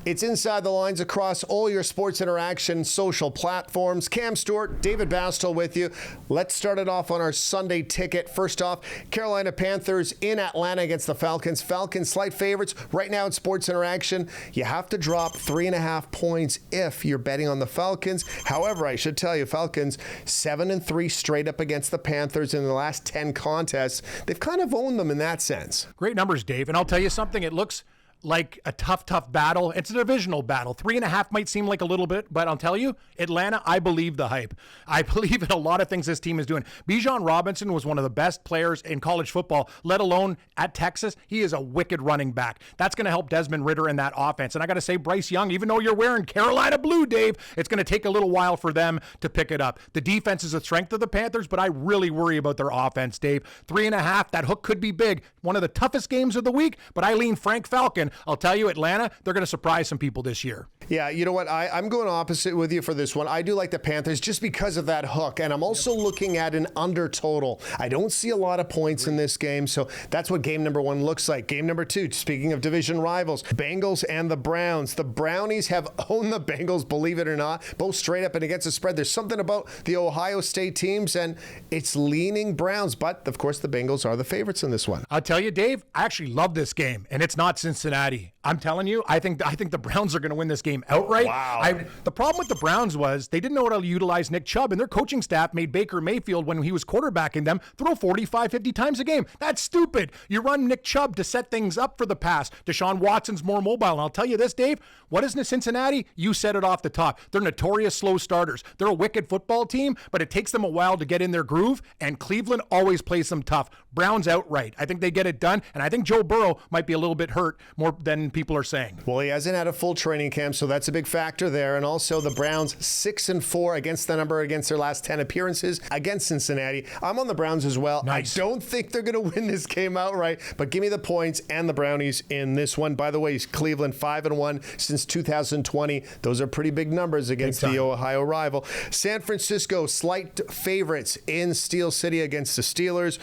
It's Inside the Lines across all your sports interaction social platforms. Cam Stewart, David Bastl with you. Let's start it off on our Sunday ticket. First off, Carolina Panthers in Atlanta against the Falcons. Falcons slight favorites right now in sports interaction. You have to drop 3.5 points if you're betting on the Falcons. However, I should tell you, Falcons 7-3 straight up against the Panthers in the last 10 contests. They've kind of owned them in that sense. Great numbers, Dave. And I'll tell you something, it looks like a tough battle. It's a divisional battle. 3.5 might seem like a little bit, but I'll tell you, Atlanta, I believe the hype. I believe in a lot of things this team is doing. Bijan Robinson was one of the best players in college football, let alone at Texas. He is a wicked running back. That's going to help Desmond Ridder in that offense. And I got to say, Bryce Young, even though you're wearing Carolina blue, Dave, it's going to take a little while for them to pick it up. The defense is a strength of the Panthers, but I really worry about their offense, Dave. 3.5, that hook could be big. One of the toughest games of the week, but I lean Frank Falcon. I'll tell you, Atlanta, they're going to surprise some people this year. Yeah, you know what? I'm going opposite with you for this one. I do like the Panthers just because of that hook, and I'm also looking at an under total. I don't see a lot of points in this game, so that's what game number 1 looks like. Game number 2, speaking of division rivals, Bengals and the Browns. The Brownies have owned the Bengals, believe it or not, both straight up and against the spread. There's something about the Ohio State teams, and it's leaning Browns, but of course the Bengals are the favorites in this one. I'll tell you, Dave, I actually love this game, and it's not Cincinnati. I'm telling you, I think the Browns are going to win this game outright. Wow. The problem with the Browns was they didn't know how to utilize Nick Chubb, and their coaching staff made Baker Mayfield, when he was quarterbacking them, throw 45, 50 times a game. That's stupid. You run Nick Chubb to set things up for the pass. Deshaun Watson's more mobile. And I'll tell you this, Dave, what is Cincinnati? You said it off the top. They're notorious slow starters. They're a wicked football team, but it takes them a while to get in their groove, and Cleveland always plays them tough. Browns outright. I think they get it done, and I think Joe Burrow might be a little bit hurt more than people are saying. Well, he hasn't had a full training camp, so that's a big factor there. And also the Browns 6-4 against the number against their last 10 appearances against Cincinnati. I'm on the Browns as well. Nice. I don't think they're going to win this game outright, but give me the points and the Brownies in this one. By the way, Cleveland 5-1 since 2020. Those are pretty big numbers against the Ohio rival. San Francisco slight favorites in Steel City against the Steelers.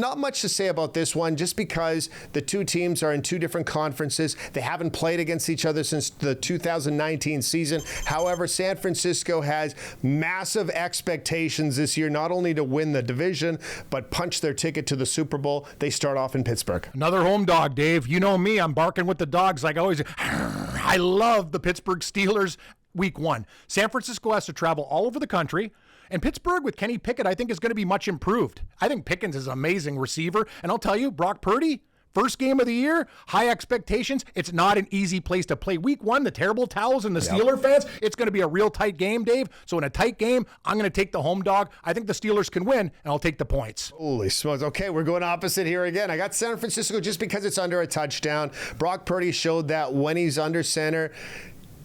Not much to say about this one, just because the two teams are in two different conferences. They haven't played against each other since the 2019 season. However, San Francisco has massive expectations this year, not only to win the division, but punch their ticket to the Super Bowl. They start off in Pittsburgh. Another home dog, Dave. You know me, I'm barking with the dogs like always. I love the Pittsburgh Steelers week 1. San Francisco has to travel all over the country. And Pittsburgh with Kenny Pickett, I think, is going to be much improved. I think Pickens is an amazing receiver. And I'll tell you, Brock Purdy, first game of the year, high expectations. It's not an easy place to play. Week 1, the terrible towels and the Steeler fans, it's going to be a real tight game, Dave. So in a tight game, I'm going to take the home dog. I think the Steelers can win, and I'll take the points. Holy smokes. Okay, we're going opposite here again. I got San Francisco just because it's under a touchdown. Brock Purdy showed that when he's under center.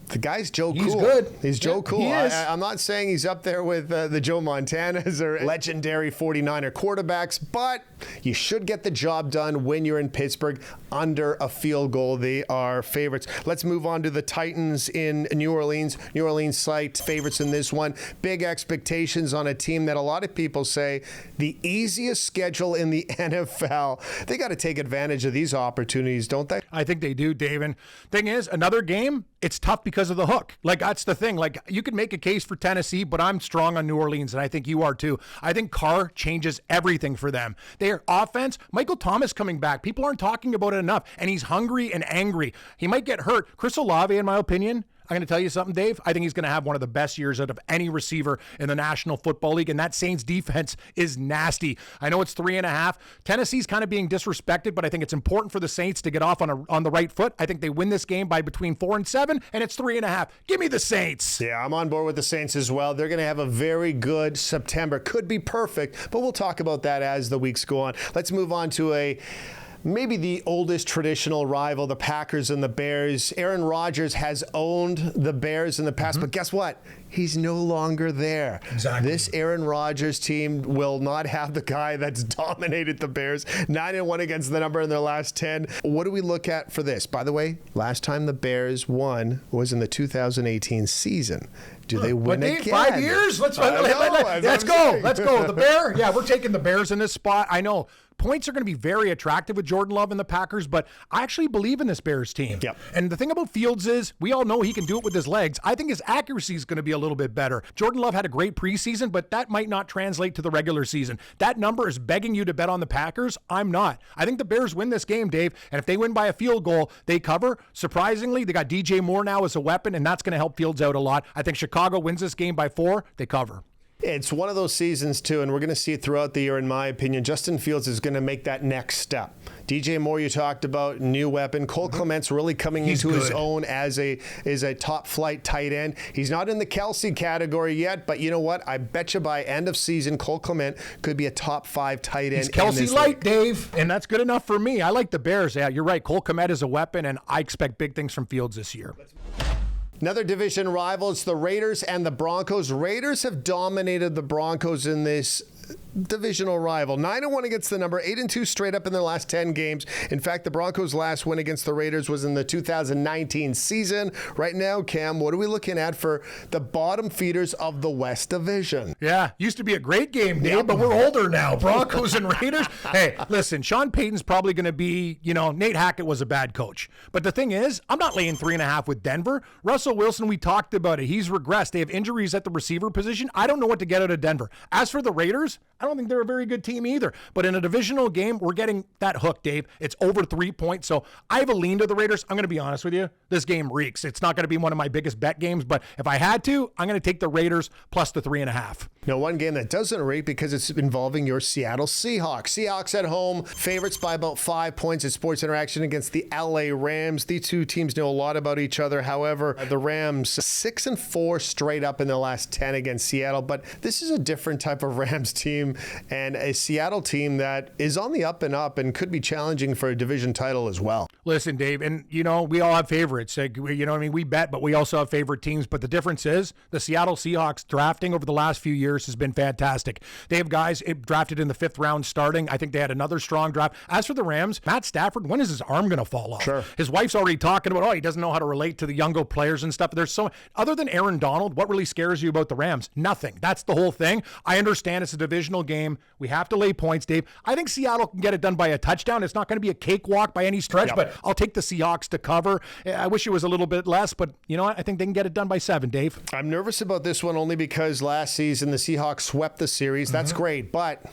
The guy's Joe Cool. He's good. He's Joe Cool. He is. I'm not saying he's up there with the Joe Montanas or legendary 49er quarterbacks, but you should get the job done when you're in Pittsburgh under a field goal. They are favorites. Let's move on to the Titans in New Orleans. New Orleans slight favorites in this one. Big expectations on a team that a lot of people say the easiest schedule in the NFL. They got to take advantage of these opportunities, don't they? I think they do, Dave. And thing is, another game, it's tough because of the hook. Like, that's the thing. Like, you could make a case for Tennessee, but I'm strong on New Orleans, and I think you are too. I think Carr changes everything for them. Their offense, Michael Thomas coming back. People aren't talking about it enough, and he's hungry and angry. He might get hurt. Chris Olave, in my opinion, I'm going to tell you something, Dave. I think he's going to have one of the best years out of any receiver in the National Football League, and that Saints defense is nasty. I know it's 3.5. Tennessee's kind of being disrespected, but I think it's important for the Saints to get off on the right foot. I think they win this game by between 4 and 7, and it's 3.5. Give me the Saints. Yeah, I'm on board with the Saints as well. They're going to have a very good September. Could be perfect, but we'll talk about that as the weeks go on. Let's move on to maybe the oldest traditional rival, the Packers and the Bears. Aaron Rodgers has owned the Bears in the past, but guess what? He's no longer there. Exactly. This Aaron Rodgers team will not have the guy that's dominated the Bears. 9-1 against the number in their last 10. What do we look at for this? By the way, last time the Bears won was in the 2018 season. Do they win again? 5 years? Let's go. Let's go. The Bear? Yeah, we're taking the Bears in this spot. I know. Points are going to be very attractive with Jordan Love and the Packers, but I actually believe in this Bears team. Yep. And the thing about Fields is we all know he can do it with his legs. I think his accuracy is going to be a little bit better. Jordan Love had a great preseason, but that might not translate to the regular season. That number is begging you to bet on the Packers. I'm not. I think the Bears win this game, Dave, and if they win by a field goal, they cover. Surprisingly, they got DJ Moore now as a weapon, and that's going to help Fields out a lot. I think Chicago wins this game by 4. They cover. It's one of those seasons, too, and we're going to see it throughout the year, in my opinion. Justin Fields is going to make that next step. DJ Moore, you talked about, new weapon. Cole Clement's really coming into his own as a top-flight tight end. He's not in the Kelsey category yet, but you know what? I bet you by end of season, Cole Clement could be a top 5 tight end. He's Kelsey light, Dave, and that's good enough for me. I like the Bears. Yeah, you're right. Cole Clement is a weapon, and I expect big things from Fields this year. Another division rival, it's the Raiders and the Broncos. Raiders have dominated the Broncos in this divisional rival. 9-1 against the number, 8-2 straight up in their last 10 games. In fact, the Broncos' last win against the Raiders was in the 2019 season. Right now, Cam, what are we looking at for the bottom feeders of the West Division? Yeah, used to be a great game, Dave, but we're older now. Broncos and Raiders. Hey, listen, Sean Payton's probably going to be, Nate Hackett was a bad coach. But the thing is, I'm not laying 3.5 with Denver. Russell Wilson, we talked about it. He's regressed. They have injuries at the receiver position. I don't know what to get out of Denver. As for the Raiders, I don't think they're a very good team either. But in a divisional game, we're getting that hook, Dave. It's over 3 points. So I have a lean to the Raiders. I'm going to be honest with you. This game reeks. It's not going to be one of my biggest bet games. But if I had to, I'm going to take the Raiders plus the 3.5. Now, one game that doesn't reek because it's involving your Seattle Seahawks. Seahawks at home, favorites by about 5 points at Sports Interaction against the LA Rams. These two teams know a lot about each other. However, the Rams 6-4 straight up in the last 10 against Seattle. But this is a different type of Rams team and a Seattle team that is on the up and up and could be challenging for a division title as well. Listen, Dave, and we all have favorites. We bet, but we also have favorite teams. But the difference is the Seattle Seahawks drafting over the last few years has been fantastic. They have guys drafted in the 5th round starting. I think they had another strong draft. As for the Rams, Matt Stafford, when is his arm going to fall off? Sure. His wife's already talking about, he doesn't know how to relate to the younger players and stuff. There's other than Aaron Donald, what really scares you about the Rams? Nothing. That's the whole thing. I understand it's a divisional game. We have to lay points, Dave. I think Seattle can get it done by a touchdown. It's not going to be a cakewalk by any stretch, but I'll take the Seahawks to cover. I wish it was a little bit less, but you know what? I think they can get it done by 7, Dave. I'm nervous about this one only because last season the Seahawks swept the series. That's great, but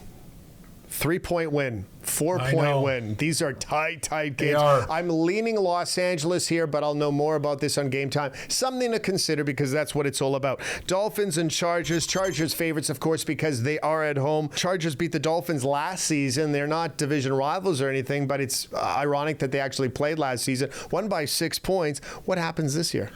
3-point win, 4-point win. These are tight games. They are. I'm leaning Los Angeles here, but I'll know more about this on Game Time. Something to consider because that's what it's all about. Dolphins and Chargers. Chargers favorites, of course, because they are at home. Chargers beat the Dolphins last season. They're not division rivals or anything, but it's ironic that they actually played last season. Won by 6 points. What happens this year?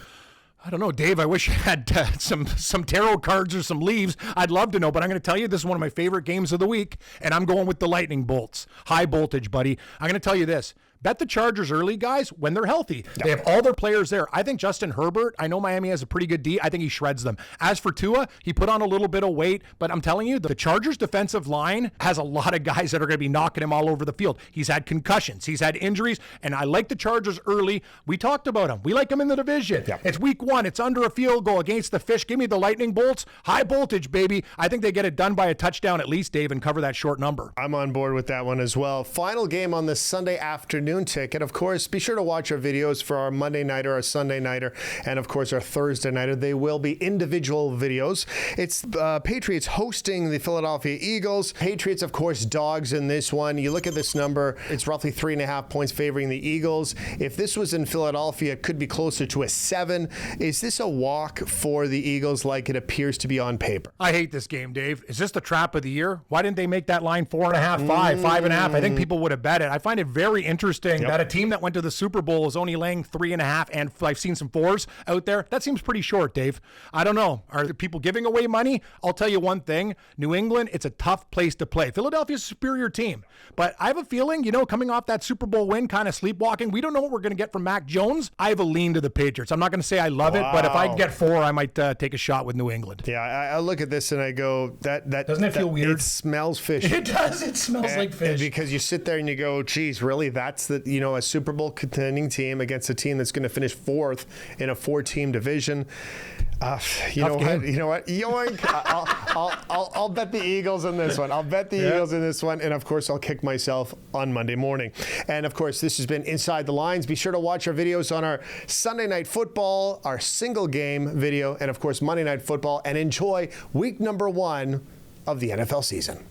I don't know, Dave. I wish I had some tarot cards or some leaves. I'd love to know, but I'm going to tell you this is one of my favorite games of the week, and I'm going with the lightning bolts. High voltage, buddy. I'm going to tell you this. Bet the Chargers early, guys, when they're healthy. They have all their players there. I think Justin Herbert, I know Miami has a pretty good D. I think he shreds them. As for Tua, he put on a little bit of weight, but I'm telling you, the Chargers defensive line has a lot of guys that are going to be knocking him all over the field. He's had concussions. He's had injuries, and I like the Chargers early. We talked about them. We like them in the division. Yep. It's week 1. It's under a field goal against the Fish. Give me the lightning bolts. High voltage, baby. I think they get it done by a touchdown at least, Dave, and cover that short number. I'm on board with that one as well. Final game on the Sunday afternoon ticket. Of course, be sure to watch our videos for our Monday nighter, our Sunday nighter, and of course our Thursday nighter. They will be individual videos. It's Patriots hosting the Philadelphia Eagles. Patriots, of course, dogs in this one. You look at this number, it's roughly 3.5 points favoring the Eagles. If this was in Philadelphia, it could be closer to a 7. Is this a walk for the Eagles like it appears to be on paper? I hate this game, Dave. Is this the trap of the year? Why didn't they make that line 4.5, 5, 5.5? I think people would have bet it. I find it very interesting that a team that went to the Super Bowl is only laying 3.5, and I've seen some 4s out there. That seems pretty short, Dave. I don't know. Are the people giving away money? I'll tell you one thing. New England, it's a tough place to play. Philadelphia's a superior team, but I have a feeling, coming off that Super Bowl win, kind of sleepwalking, we don't know what we're going to get from Mac Jones. I have a lean to the Patriots. I'm not going to say I love it, but if I get 4, I might take a shot with New England. Yeah, I look at this and I go, that doesn't it feel weird? It smells fishy. It does. It smells like fish. Because you sit there and you go, geez, really? That's a Super Bowl contending team against a team that's going to finish 4th in a 4-team division. You know what? Yoink! I'll bet the Eagles in this one. I'll bet the Eagles in this one, and of course, I'll kick myself on Monday morning. And of course, this has been Inside the Lines. Be sure to watch our videos on our Sunday Night Football, our single game video, and of course, Monday Night Football, and enjoy week number 1 of the NFL season.